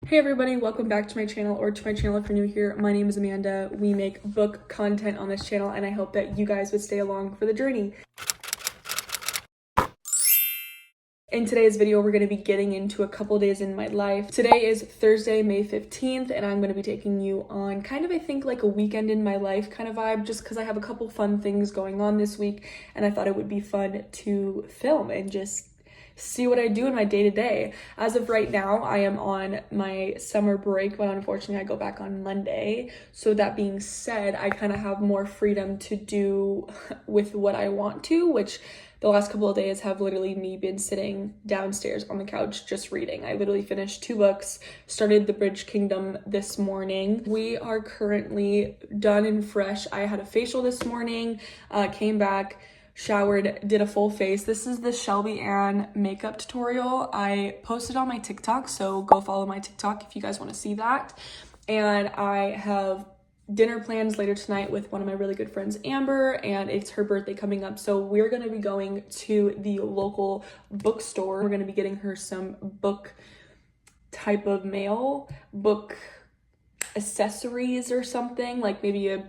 Hey everybody, welcome back to my channel, or to my channel if you're new here. My name is Amanda. We make book content on this channel and I hope that you guys would stay along for the journey. In today's video, we're going to be getting into a couple days in my life. Today is Thursday, May 15th, and I'm going to be taking you on kind of, I think, like a weekend in my life kind of vibe, just because I have a couple fun things going on this week and I thought it would be fun to film and just see what I do in my day-to-day. As of right now, I am on my summer break, but unfortunately I go back on Monday. So that being said, I kind of have more freedom to do with what I want to, which the last couple of days have literally me been sitting downstairs on the couch just reading. I literally finished 2 books, started The Bridge Kingdom this morning. We are currently done and fresh. I had a facial this morning, came back, showered, did a full face. This is the Shelby Ann makeup tutorial. I posted on my TikTok, so go follow my TikTok if you guys want to see that. And I have dinner plans later tonight with one of my really good friends, Amber, and it's her birthday coming up. So we're going to be going to the local bookstore. We're going to be getting her some book type of mail, book accessories or something, like maybe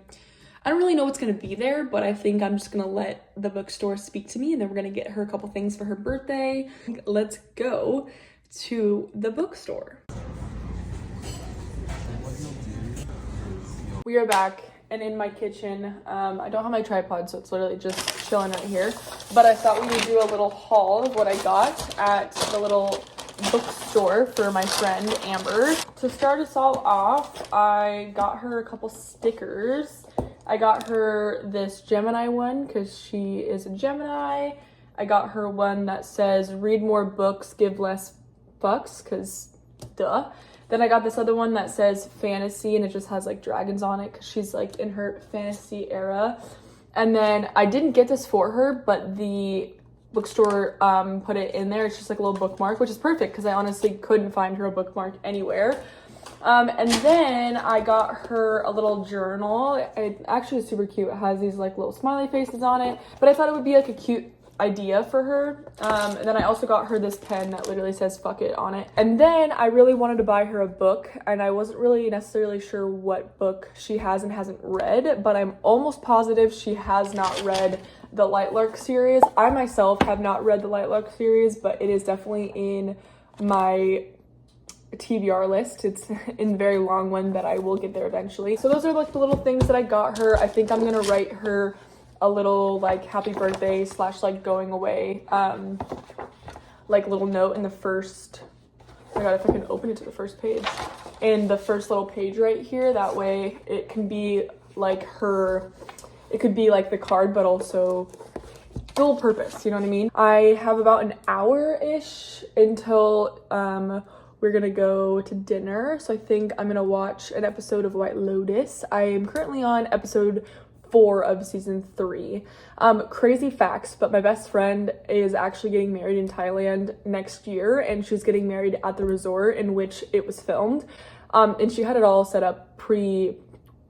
I don't really know what's going to be there, but I think I'm just going to let the bookstore speak to me, and then we're going to get her a couple things for her birthday. Let's go to the bookstore. We are back and in my kitchen. I don't have my tripod, so it's literally just chilling right here. But I thought we would do a little haul of what I got at the little bookstore for my friend Amber. To start us all off, I got her a couple stickers. I got her this Gemini one because she is a Gemini. I got her one that says read more books, give less fucks, because duh. Then I got this other one that says fantasy, and it just has like dragons on it because she's like in her fantasy era. And then I didn't get this for her, but the bookstore put it in there. It's just like a little bookmark, which is perfect because I honestly couldn't find her a bookmark anywhere. And then I got her a little journal. It actually is super cute. It has these like little smiley faces on it, but I thought it would be like a cute idea for her. And then I also got her this pen that literally says fuck it on it. And then I really wanted to buy her a book, and I wasn't really necessarily sure what book she has and hasn't read, but I'm almost positive she has not read the Lightlark series. I myself have not read the Lightlark series, but it is definitely in my TBR list. It's in a very long one that I will get there eventually. So those are like the little things that I got her. I think I'm gonna write her a little like happy birthday / like going away like little note in the first, oh my god, if I can open it to the first page, in the first little page right here. That way it can be like her, it could be like the card, but also dual purpose, you know what I mean? I have about an hour-ish until we're gonna go to dinner, so I think I'm gonna watch an episode of White Lotus. I am currently on episode 4 of season 3. Crazy facts, but my best friend is actually getting married in Thailand next year, and she's getting married at the resort in which it was filmed. And she had it all set up pre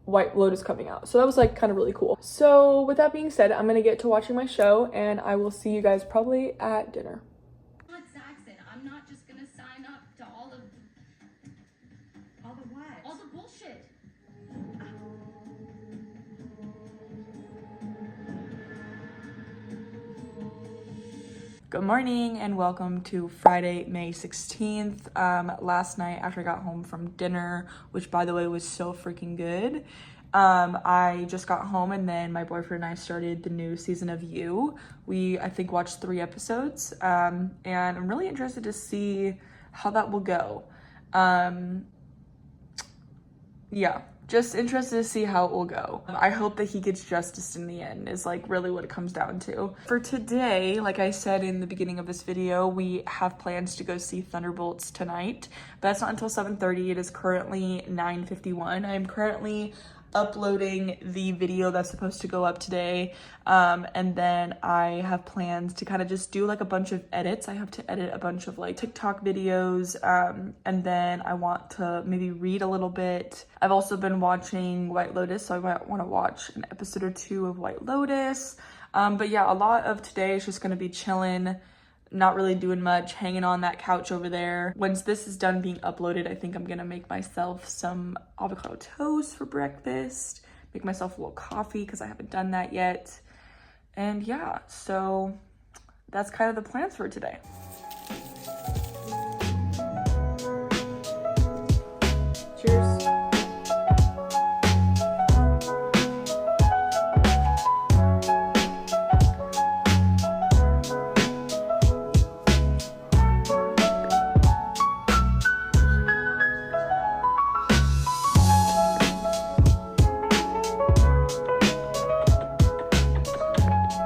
White Lotus coming out, so that was like kind of really cool. So with that being said, I'm gonna get to watching my show, and I will see you guys probably at dinner. I'm not just gonna sign up to all the what? All the bullshit. Good morning and welcome to Friday, May 16th. Last night after I got home from dinner, which by the way was so freaking good, I just got home and then my boyfriend and I started the new season of You. We, I think, watched 3 episodes, and I'm really interested to see how that will go. Yeah, just interested to see how it will go. I hope that he gets justice in the end is like really what it comes down to. For today, like I said in the beginning of this video, we have plans to go see Thunderbolts tonight, but that's not until 7:30. It is currently 9:51. I am currently uploading the video that's supposed to go up today, and then I have plans to kind of just do like a bunch of edits. I have to edit a bunch of like TikTok videos, and then I want to maybe read a little bit. I've also been watching White Lotus, so I might want to watch an episode or 2 of White Lotus. But yeah, a lot of today is just going to be chilling, not really doing much, hanging on that couch over there. Once this is done being uploaded, I think I'm gonna make myself some avocado toast for breakfast, make myself a little coffee because I haven't done that yet. And yeah, so that's kind of the plans for today. Cheers.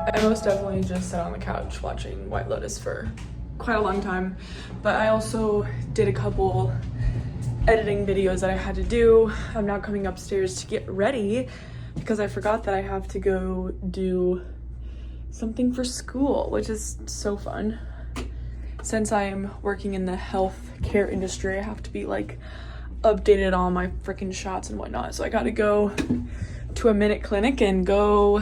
I most definitely just sat on the couch watching White Lotus for quite a long time, but I also did a couple editing videos that I had to do. I'm now coming upstairs to get ready because I forgot that I have to go do something for school, which is so fun. Since I am working in the healthcare industry, I have to be like updated on my freaking shots and whatnot. So I gotta go to a Minute Clinic and go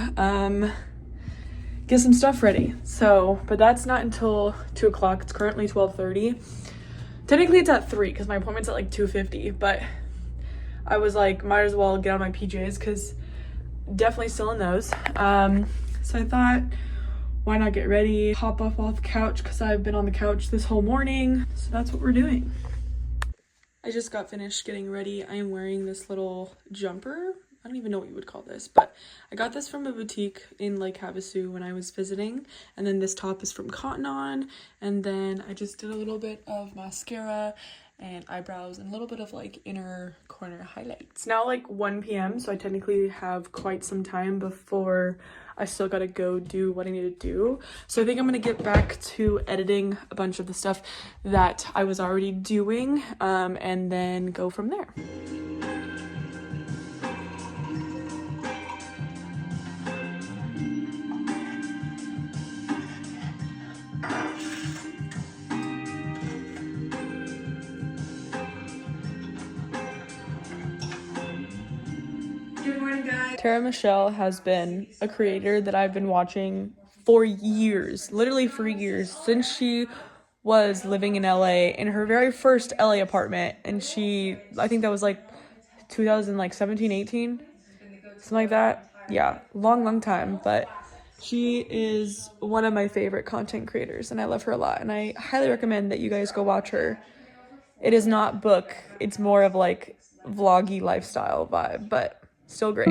get some stuff ready. So, but that's not until 2 o'clock. It's currently 12:30. Technically it's at 3 because my appointment's at like 2:50, but I was like, might as well get on my PJs because definitely still in those. So I thought, why not get ready, hop off the couch because I've been on the couch this whole morning. So that's what we're doing. I just got finished getting ready. I am wearing this little jumper. I don't even know what you would call this, but I got this from a boutique in Lake Havasu when I was visiting. And then this top is from Cotton On. And then I just did a little bit of mascara and eyebrows and a little bit of like inner corner highlights. It's now like 1 p.m. so I technically have quite some time before I still gotta go do what I need to do. So I think I'm gonna get back to editing a bunch of the stuff that I was already doing and then go from there. Tara Michelle has been a creator that I've been watching for years, literally for years, since she was living in LA in her very first LA apartment. And I think that was like 2017, 18, something like that. Yeah, long time, but she is one of my favorite content creators and I love her a lot. And I highly recommend that you guys go watch her. It is not book, it's more of like vloggy lifestyle vibe, but still great.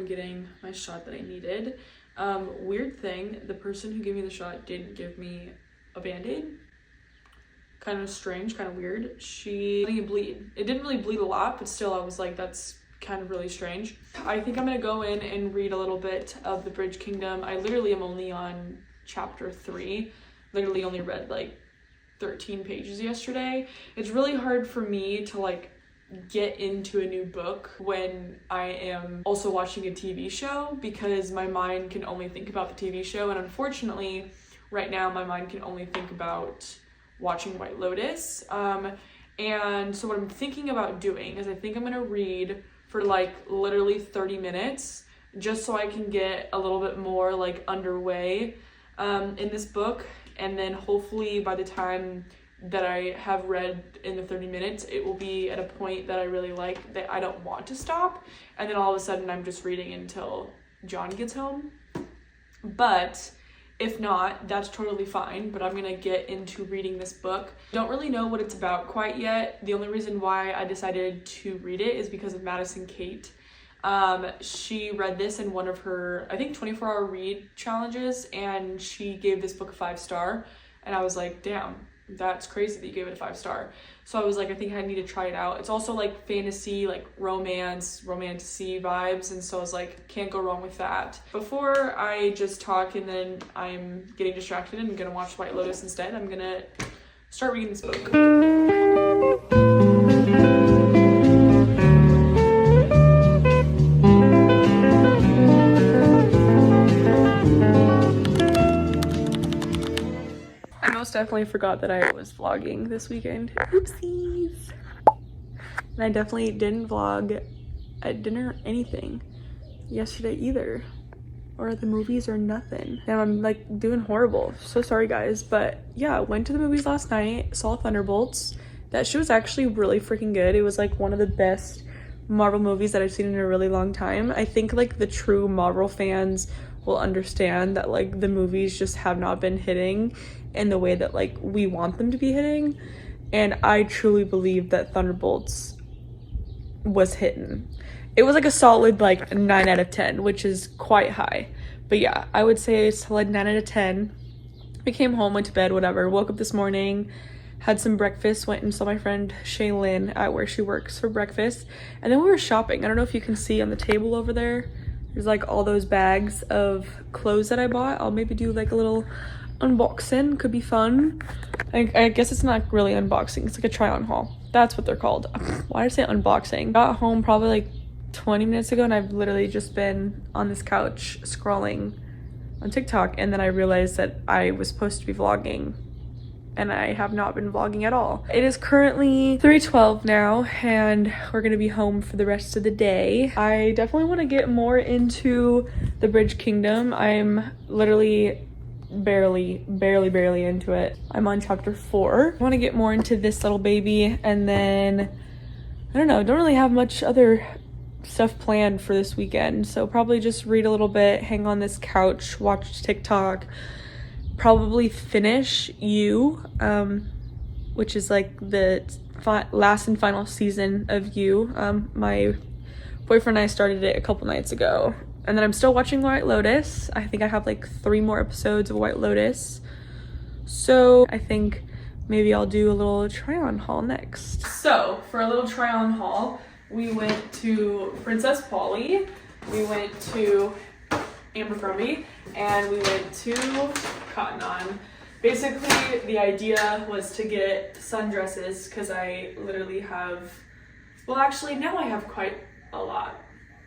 Getting my shot that I needed. Weird thing, the person who gave me the shot didn't give me a band-aid. Kind of strange, kind of weird. It didn't really bleed a lot, but still I was like, that's kind of really strange. I think I'm gonna go in and read a little bit of The Bridge Kingdom. I literally am only on chapter 3. Literally only read like 13 pages yesterday. It's really hard for me to like get into a new book when I am also watching a TV show because my mind can only think about the TV show, and unfortunately right now my mind can only think about watching White Lotus. And so what I'm thinking about doing is I think I'm gonna read for like literally 30 minutes just so I can get a little bit more like underway in this book, and then hopefully by the time that I have read in the 30 minutes, it will be at a point that I really like, that I don't want to stop, and then all of a sudden I'm just reading until John gets home. But if not, that's totally fine, but I'm gonna get into reading this book. Don't really know what it's about quite yet. The only reason why I decided to read it is because of Madison Kate. She read this in one of her, I think, 24-hour read challenges, and she gave this book a 5-star, and I was like, damn, that's crazy that you gave it a 5-star. So I was like, I think I need to try it out. It's also like fantasy, like romantic-y vibes, and so I was like, can't go wrong with that. Before I just talk and then I'm getting distracted and I'm gonna watch White Lotus instead, I'm gonna start reading this book. I most definitely forgot that I was vlogging this weekend. Oopsies. And I definitely didn't vlog at dinner or anything yesterday either, or the movies or nothing. And I'm like doing horrible. So sorry guys, but yeah, went to the movies last night, saw Thunderbolts. That show was actually really freaking good. It was like one of the best Marvel movies that I've seen in a really long time. I think like the true Marvel fans will understand that like the movies just have not been hitting in the way that like we want them to be hitting. And I truly believe that Thunderbolts was hitting. It was like a solid like 9 out of 10, which is quite high. But yeah, I would say it's like 9 out of 10. I came home, went to bed, whatever. Woke up this morning, had some breakfast, went and saw my friend Shaylin at where she works for breakfast. And then we were shopping. I don't know if you can see on the table over there. There's like all those bags of clothes that I bought. I'll maybe do like a little unboxing. Could be fun. I guess it's not really unboxing. It's like a try on haul. That's what they're called. Why did I say unboxing? Got home probably like 20 minutes ago and I've literally just been on this couch scrolling on TikTok, and then I realized that I was supposed to be vlogging and I have not been vlogging at all. It is currently 3:12 now and we're gonna be home for the rest of the day. I definitely want to get more into the Bridge Kingdom. I'm literally barely into it. I'm on chapter 4. I want to get more into this little baby, and then I don't know, don't really have much other stuff planned for this weekend, so probably just read a little bit, hang on this couch, watch TikTok, probably finish You, which is like the last and final season of You. My boyfriend and I started it a couple nights ago, and then I'm still watching White Lotus. I think I have like 3 more episodes of White Lotus, so I think maybe I'll do a little try-on haul next. So for a little try-on haul, we went to Princess Polly, we went to Abercrombie, and we went to Cotton On. Basically, the idea was to get sundresses because I literally have, well actually now I have quite a lot.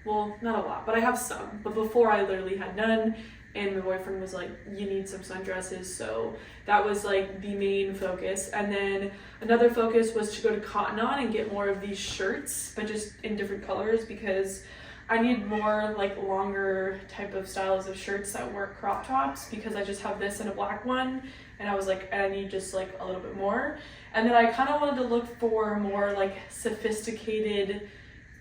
Well, not a lot, but I have some. But before I literally had none, and my boyfriend was like, you need some sundresses, so that was like the main focus. And then another focus was to go to Cotton On and get more of these shirts, but just in different colors, because I need more like longer type of styles of shirts that weren't crop tops, because I just have this and a black one, and I was like, I need just like a little bit more. And then I kind of wanted to look for more like sophisticated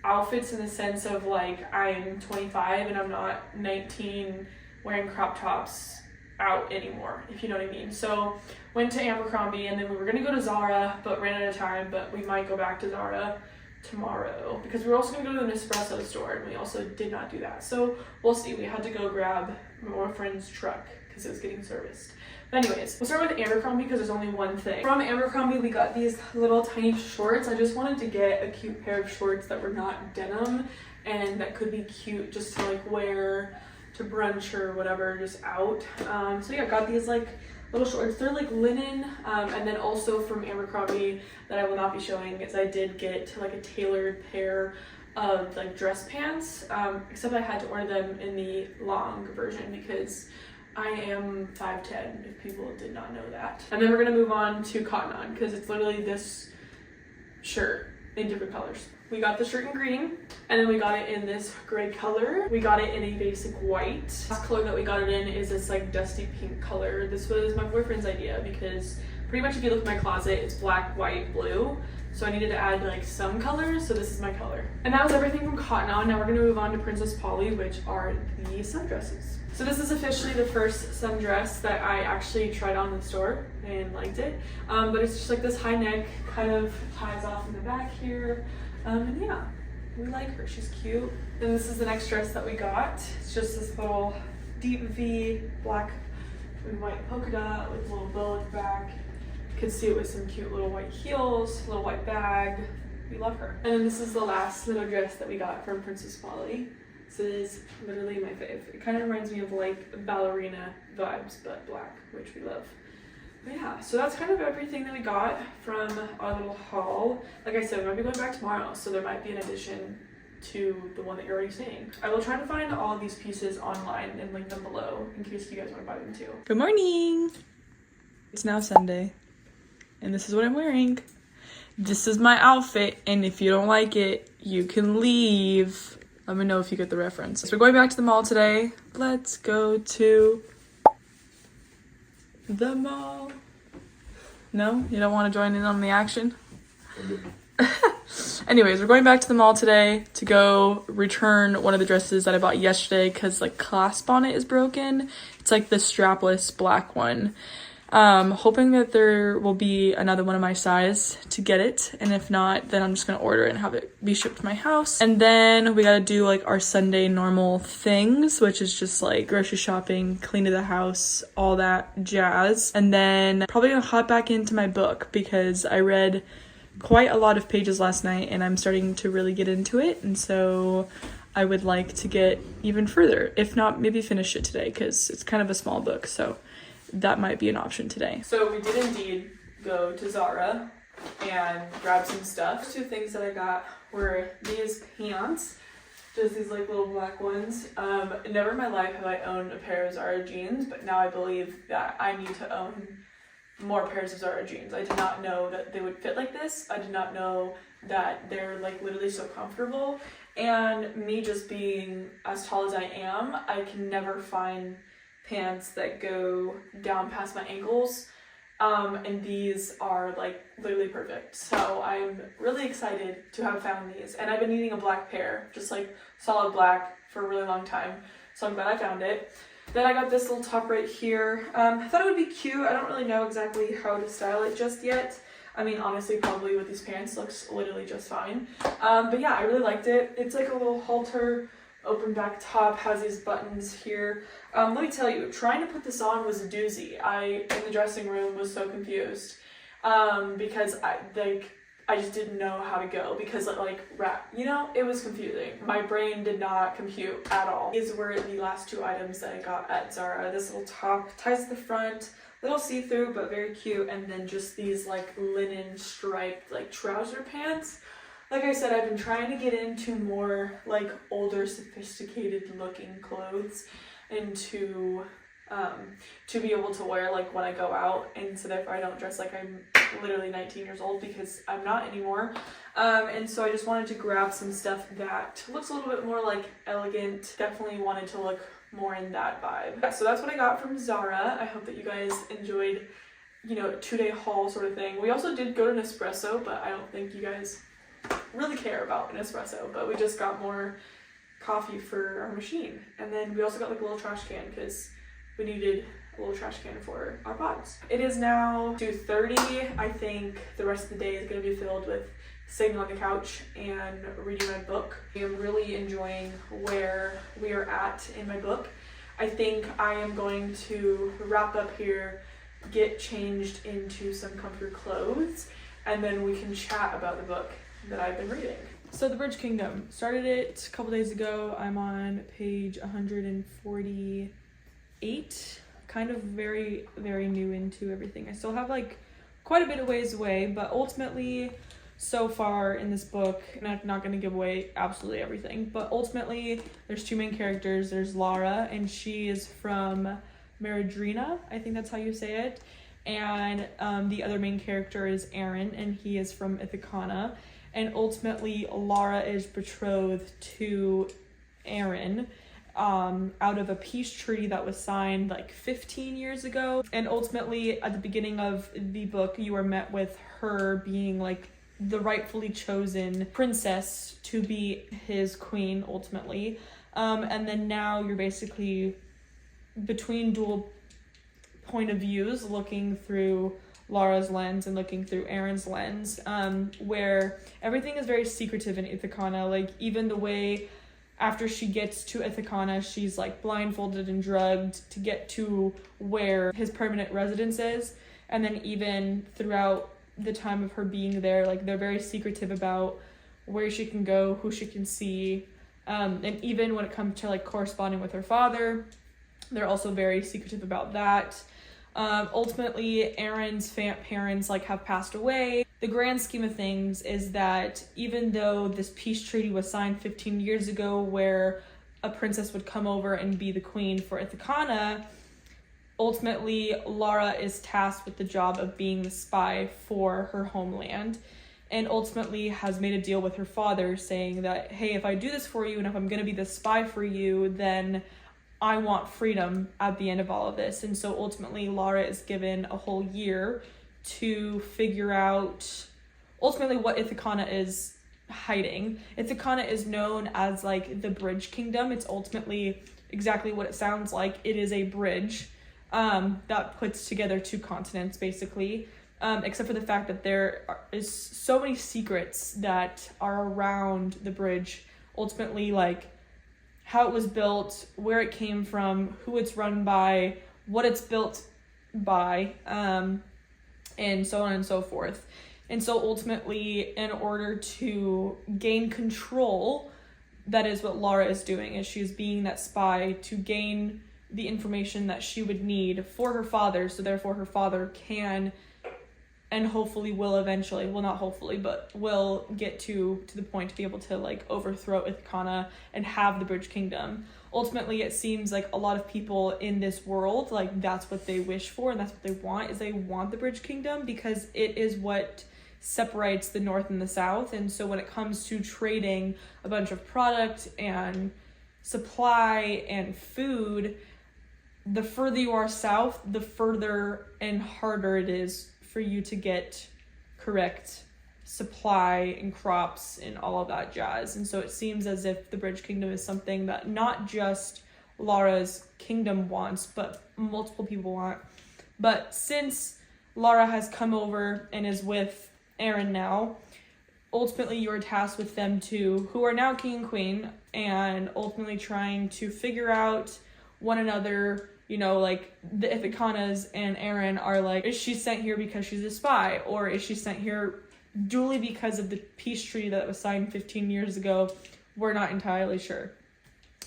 outfits, in the sense of like I'm 25 and I'm not 19 wearing crop tops out anymore, if you know what I mean. So went to Abercrombie, and then we were gonna go to Zara but ran out of time, but we might go back to Zara tomorrow because we were also gonna go to an espresso store, and we also did not do that, so we'll see. We had to go grab my boyfriend's truck because it was getting serviced. But anyways, we'll start with Abercrombie because there's only one thing. From Abercrombie, we got these little tiny shorts. I just wanted to get a cute pair of shorts that were not denim and that could be cute just to like wear to brunch or whatever, just out. So yeah, got these like little shorts. They're like linen, and then also from Abercrombie that I will not be showing is I did get like a tailored pair of like dress pants, except I had to order them in the long version because I am 5'10", if people did not know that. And then we're gonna move on to Cotton On because it's literally this shirt in different colors. We got the shirt in green, and then we got it in this gray color. We got it in a basic white. The last color that we got it in is this like dusty pink color. This was my boyfriend's idea because pretty much if you look at my closet, it's black, white, blue. So I needed to add like some colors, so this is my color. And that was everything from Cotton On. Now we're gonna move on to Princess Polly, which are the sundresses. So this is officially the first sundress that I actually tried on in the store and liked it. But it's just like this high neck, kind of ties off in the back here. And yeah, we like her, she's cute. Then this is the next dress that we got. It's just this little deep V, black and white polka dot with a little bow at the back. You can see it with some cute little white heels, little white bag. We love her. And then this is the last little dress that we got from Princess Polly. This is literally my fave. It kind of reminds me of like ballerina vibes, but black, which we love. But yeah, so that's kind of everything that we got from our little haul. Like I said, we might be going back tomorrow, so there might be an addition to the one that you're already seeing. I will try to find all of these pieces online and link them below in case you guys want to buy them too. Good morning! It's now Sunday, and this is what I'm wearing. This is my outfit, and if you don't like it, you can leave. Let me know if you get the reference. So we're going back to the mall today. Let's go to the mall. No? You don't want to join in on the action? Anyways, we're going back to the mall today to go return one of the dresses that I bought yesterday because like clasp on it is broken. It's like the strapless black one. Hoping that there will be another one of my size to get it, and if not, then I'm just gonna order it and have it be shipped to my house. And then we gotta do like our Sunday normal things, which is just like grocery shopping, clean to the house, all that jazz. And then probably gonna hop back into my book because I read quite a lot of pages last night and I'm starting to really get into it, and so I would like to get even further, if not maybe finish it today because it's kind of a small book, so that might be an option today. So we did indeed go to Zara and grab some stuff. Two things that I got were these pants, just these like little black ones. Never in my life have I owned a pair of Zara jeans, but now I believe that I need to own more pairs of Zara jeans. I did not know that they would fit like this. I did not know that they're like literally so comfortable. And me just being as tall as I am, I can never find pants that go down past my ankles, and these are like literally perfect. So I'm really excited to have found these, and I've been needing a black pair, just like solid black, for a really long time, so I'm glad I found it. Then I got this little top right here. I thought it would be cute. I don't really know exactly how to style it just yet. I mean, honestly, probably with these pants looks literally just fine, but yeah, I really liked it. It's like a little halter open back top, has these buttons here. Let me tell you, trying to put this on was a doozy. I, in the dressing room, was so confused because I just didn't know how to go because it was confusing. My brain did not compute at all. These were the last two items that I got at Zara. This little top ties to the front, little see-through but very cute, and then just these like linen striped like trouser pants. Like I said, I've been trying to get into more like older, sophisticated looking clothes and to be able to wear like when I go out, and so therefore I don't dress like I'm literally 19 years old because I'm not anymore. And so I just wanted to grab some stuff that looks a little bit more like elegant. Definitely wanted to look more in that vibe. Yeah, so that's what I got from Zara. I hope that you guys enjoyed, a 2-day haul sort of thing. We also did go to Nespresso, but I don't think you guys really care about an espresso, but we just got more coffee for our machine. And then we also got like a little trash can because we needed a little trash can for our pods. It is now 2:30. I think the rest of the day is going to be filled with sitting on the couch and reading my book. I am really enjoying where we are at in my book. I think I am going to wrap up here, get changed into some comfy clothes, and then we can chat about the book that I've been reading. So The Bridge Kingdom, started it a couple days ago. I'm on page 148, kind of very, very new into everything. I still have like quite a bit of ways away, but ultimately so far in this book, and I'm not going to give away absolutely everything, but ultimately there's two main characters. There's Lara, and she is from Meridrina, I think that's how you say it, and the other main character is Aaron, and he is from Ithacana. And ultimately, Lara is betrothed to Aaron out of a peace treaty that was signed like 15 years ago. And ultimately, at the beginning of the book, you are met with her being like the rightfully chosen princess to be his queen, ultimately. And then now you're basically between dual point of views, looking through Lara's lens and looking through Aaron's lens, where everything is very secretive in Ithacana. Like, even the way after she gets to Ithacana, she's like blindfolded and drugged to get to where his permanent residence is. And then even throughout the time of her being there, like, they're very secretive about where she can go, who she can see. And even when it comes to like corresponding with her father, they're also very secretive about that. Ultimately, Aaron's parents like have passed away. The grand scheme of things is that even though this peace treaty was signed 15 years ago where a princess would come over and be the queen for Ithaca, ultimately Lara is tasked with the job of being the spy for her homeland, and ultimately has made a deal with her father saying that, hey, if I do this for you and if I'm going to be the spy for you, then I want freedom at the end of all of this. And so ultimately Lara is given a whole year to figure out ultimately what Ithaca is hiding. Ithaca is known as like the Bridge Kingdom. It's ultimately exactly what it sounds like. It is a bridge that puts together two continents basically, except for the fact that there is so many secrets that are around the bridge. Ultimately, like how it was built, where it came from, who it's run by, what it's built by, and so on and so forth. And so ultimately, in order to gain control, that is what Lara is doing, is she's being that spy to gain the information that she would need for her father, so therefore her father can and hopefully will eventually, well not hopefully, but will get to the point to be able to like overthrow Ithaca and have the Bridge Kingdom. Ultimately, it seems like a lot of people in this world, like that's what they wish for and that's what they want, is they want the Bridge Kingdom because it is what separates the North and the South. And so when it comes to trading a bunch of product and supply and food, the further you are south, the further and harder it is for you to get correct supply and crops and all of that jazz. And so it seems as if the Bridge Kingdom is something that not just Lara's kingdom wants, but multiple people want. But since Lara has come over and is with Aaron now, ultimately you're tasked with them two, who are now king and queen, and ultimately trying to figure out one another. You know, like the Ithacanas and Aaron are like, is she sent here because she's a spy? Or is she sent here duly because of the peace treaty that was signed 15 years ago? We're not entirely sure.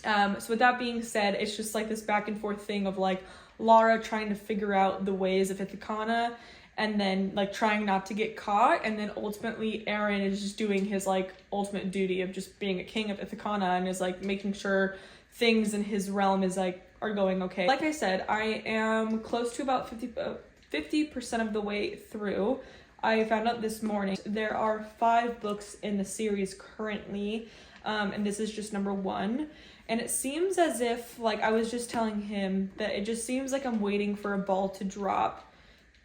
So with that being said, it's just like this back and forth thing of like Lara trying to figure out the ways of Ithaca and then like trying not to get caught. And then ultimately Aaron is just doing his like ultimate duty of just being a king of Ithaca and is like making sure things in his realm is like are going okay. Like I said, I am close to about 50% of the way through. I found out this morning there are 5 books in the series currently, and this is just number 1. And it seems as if, like I was just telling him, that it just seems like I'm waiting for a ball to drop.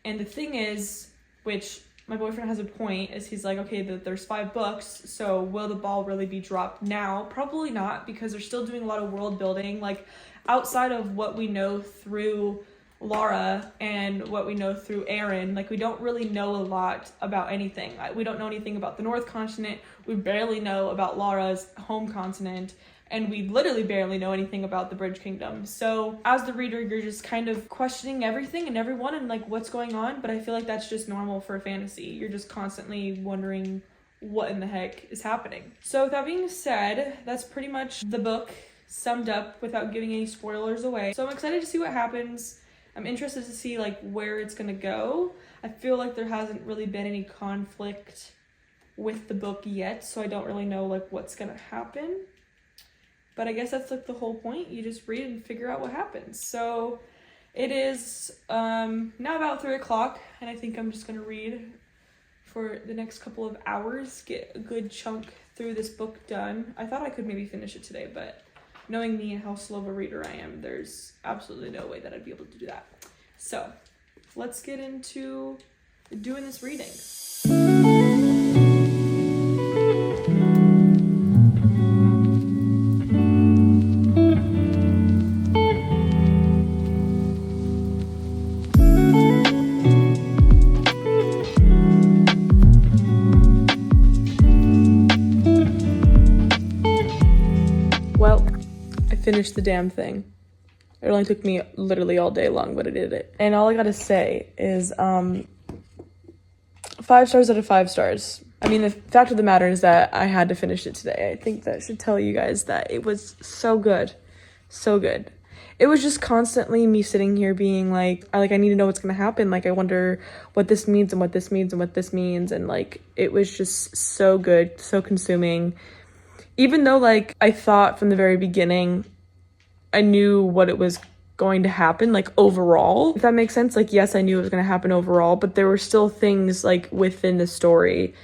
And the thing is, which my boyfriend has a point, is he's like, okay, there's 5 books, so will the ball really be dropped now? Probably not, because they're still doing a lot of world building. Like outside of what we know through Lara and what we know through Aaron, like we don't really know a lot about anything. We don't know anything about the North Continent. We barely know about Lara's home continent, and we literally barely know anything about the Bridge Kingdom. So as the reader, you're just kind of questioning everything and everyone and like what's going on, but I feel like that's just normal for fantasy. You're just constantly wondering what in the heck is happening. So with that being said, that's pretty much the book summed up without giving any spoilers away. So I'm excited to see what happens. I'm interested to see like where it's gonna go. I feel like there hasn't really been any conflict with the book yet, so I don't really know like what's gonna happen. But I guess that's like the whole point. You just read and figure out what happens. So it is now about 3 o'clock, and I think I'm just gonna read for the next couple of hours, get a good chunk through this book done. I thought I could maybe finish it today, but knowing me and how slow of a reader I am, there's absolutely no way that I'd be able to do that. So let's get into doing this reading. Well, I finished the damn thing. It only took me literally all day long, but I did it. And all I gotta say is 5 stars out of 5 stars. I mean, the fact of the matter is that I had to finish it today. I think that should tell you guys that it was so good. So good. it was just constantly me sitting here being like, I need to know what's gonna happen. Like, I wonder what this means and what this means and what this means. And like, it was just so good, so consuming. Even though like I thought from the very beginning, I knew what it was going to happen, like overall, if that makes sense. Like, yes, I knew it was going to happen overall, but there were still things like within the story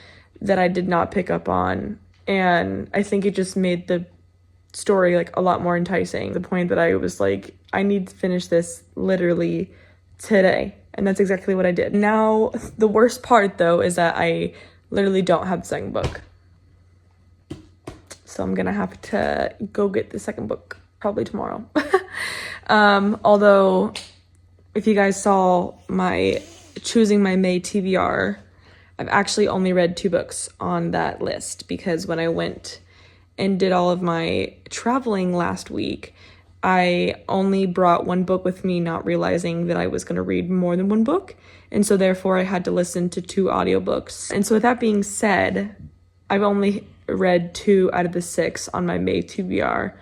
that I did not pick up on. And I think it just made the story like a lot more enticing, the point that I was like, I need to finish this literally today. And that's exactly what I did. Now, the worst part though is that I literally don't have the second book. So I'm gonna have to go get the second book probably tomorrow. Although if you guys saw my choosing my May TBR, I've actually only read 2 books on that list, because when I went and did all of my traveling last week, I only brought 1 book with me, not realizing that I was going to read more than 1 book. And so therefore I had to listen to 2 audiobooks. And so with that being said, I've only read 2 out of the 6 on my May TBR.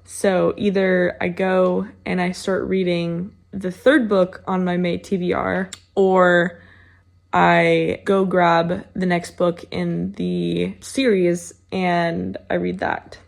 So either I go and I start reading the 3rd book on my May TBR, or I go grab the next book in the series and I read that.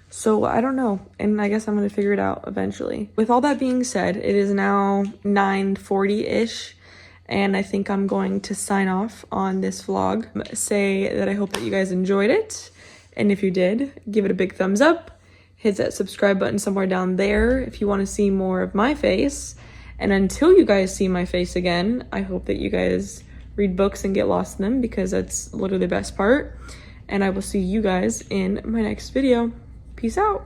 So I don't know, and I guess I'm gonna figure it out eventually. With all that being said, it is now 9:40-ish, and I think I'm going to sign off on this vlog. Say that I hope that you guys enjoyed it, and if you did, give it a big thumbs up. Hit that subscribe button somewhere down there if you want to see more of my face. And until you guys see my face again, I hope that you guys read books and get lost in them, because that's literally the best part. And I will see you guys in my next video. Peace out.